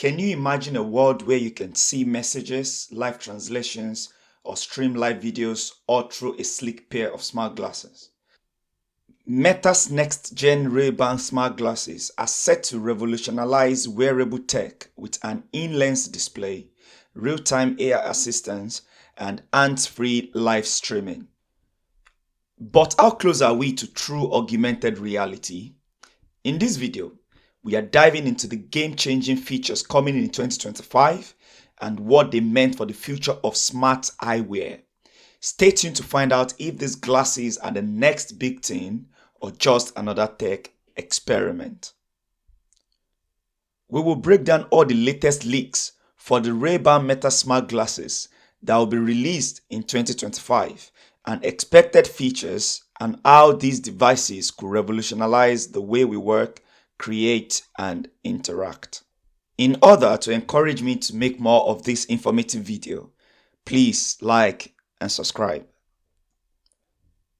Can you imagine a world where you can see messages, live translations, or stream live videos all through a sleek pair of smart glasses? Meta's next-gen Ray-Ban smart glasses are set to revolutionize wearable tech with an in-lens display, real-time AI assistance, and hands-free live streaming. But how close are we to true augmented reality? In this video, we are diving into the game-changing features coming in 2025 and what they meant for the future of smart eyewear. Stay tuned to find out if these glasses are the next big thing or just another tech experiment. We will break down all the latest leaks for the Ray-Ban Meta smart glasses that will be released in 2025 and expected features and how these devices could revolutionize the way we work, create, and interact. In order to encourage me to make more of this informative video, please like and subscribe.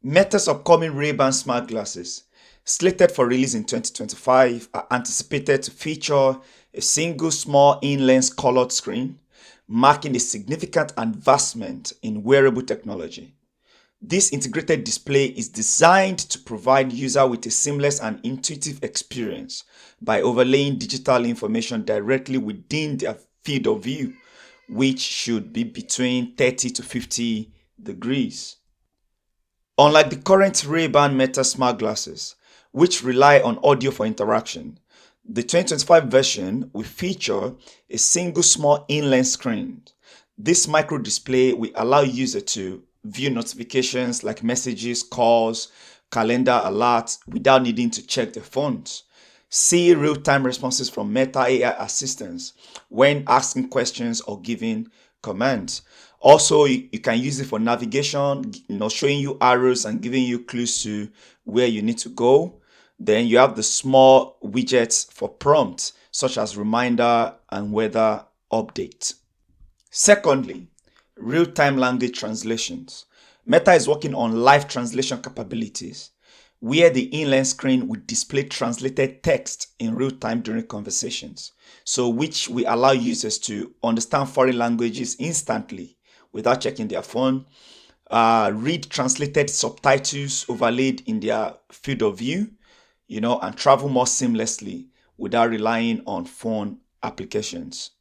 Meta's upcoming Ray-Ban smart glasses, slated for release in 2025, are anticipated to feature a single small in-lens colored screen, marking a significant advancement in wearable technology. This integrated display is designed to provide users with a seamless and intuitive experience by overlaying digital information directly within their field of view, which should be between 30 to 50 degrees. Unlike the current Ray-Ban Meta smart glasses, which rely on audio for interaction, the 2025 version will feature a single small in-lens screen. This micro display will allow users to view notifications like messages, calls, calendar alerts without needing to check their phones. See real-time responses from Meta AI assistants when asking questions or giving commands. Also, you can use it for navigation, showing you arrows and giving you clues to where you need to go. Then you have the small widgets for prompts, such as reminder and weather update. Secondly, real-time language translations. Meta is working on live translation capabilities, where the in-lens screen will display translated text in real time during conversations, which will allow users to understand foreign languages instantly without checking their phone, read translated subtitles overlaid in their field of view, and travel more seamlessly without relying on phone applications.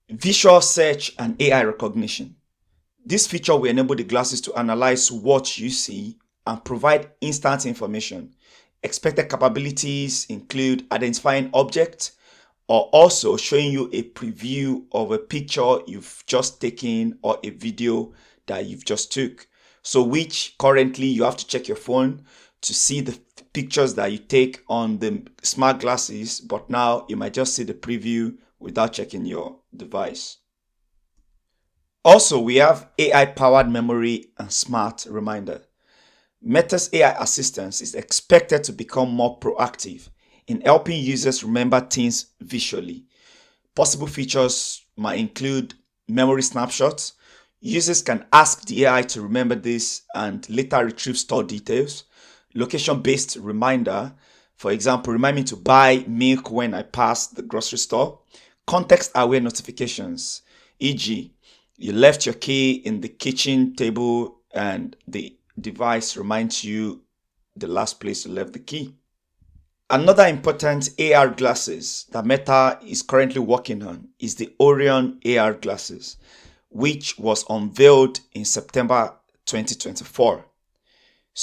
Visual search and AI recognition. This feature will enable the glasses to analyze what you see and provide instant information. Expected capabilities include identifying objects or also showing you a preview of a picture you've just taken or a video that you've just took. Which currently you have to check your phone to see the pictures that you take on the smart glasses, but now you might just see the preview without checking your device. Also, we have AI-powered memory and smart reminder. Meta's AI assistance is expected to become more proactive in helping users remember things visually. Possible features might include memory snapshots. Users can ask the AI to remember this and later retrieve stored details. Location-based reminder, for example, remind me to buy milk when I pass the grocery store. Context-aware notifications, e.g., you left your key in the kitchen table and the device reminds you the last place you left the key. Another important AR glasses that Meta is currently working on is the Orion AR glasses, which was unveiled in September 2024.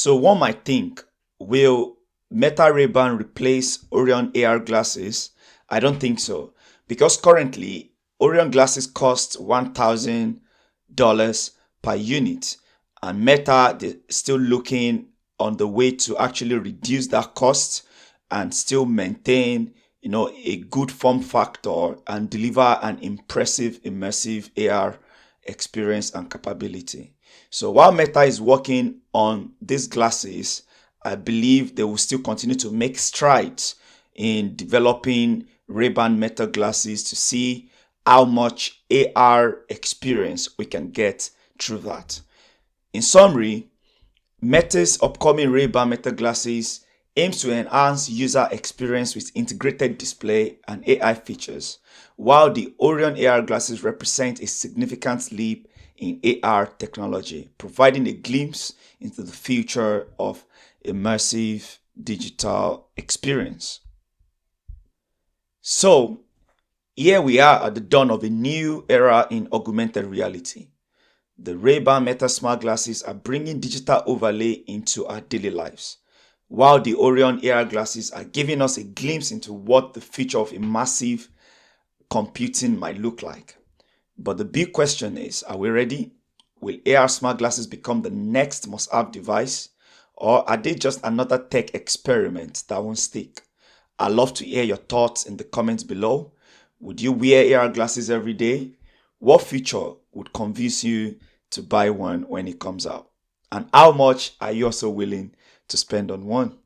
One might think, will Meta Ray-Ban replace Orion AR glasses? I don't think so, because currently Orion glasses cost $1,000 per unit, and Meta they're still looking on the way to actually reduce that cost and still maintain, a good form factor and deliver an impressive immersive AR experience and capability. While Meta is working on these glasses, I believe they will still continue to make strides in developing Ray-Ban Meta glasses to see how much AR experience we can get through that. In summary, Meta's upcoming Ray-Ban Meta glasses aims to enhance user experience with integrated display and AI features, while the Orion AR glasses represent a significant leap in AR technology, providing a glimpse into the future of immersive digital experience. So, here we are at the dawn of a new era in augmented reality. The Ray-Ban Meta Smart Glasses are bringing digital overlay into our daily lives, while the Orion AR glasses are giving us a glimpse into what the future of immersive computing might look like. But the big question is, are we ready? Will AR smart glasses become the next must-have device, or are they just another tech experiment that won't stick? I'd love to hear your thoughts in the comments below. Would you wear AR glasses every day? What feature would convince you to buy one when it comes out? And how much are you also willing to spend on one?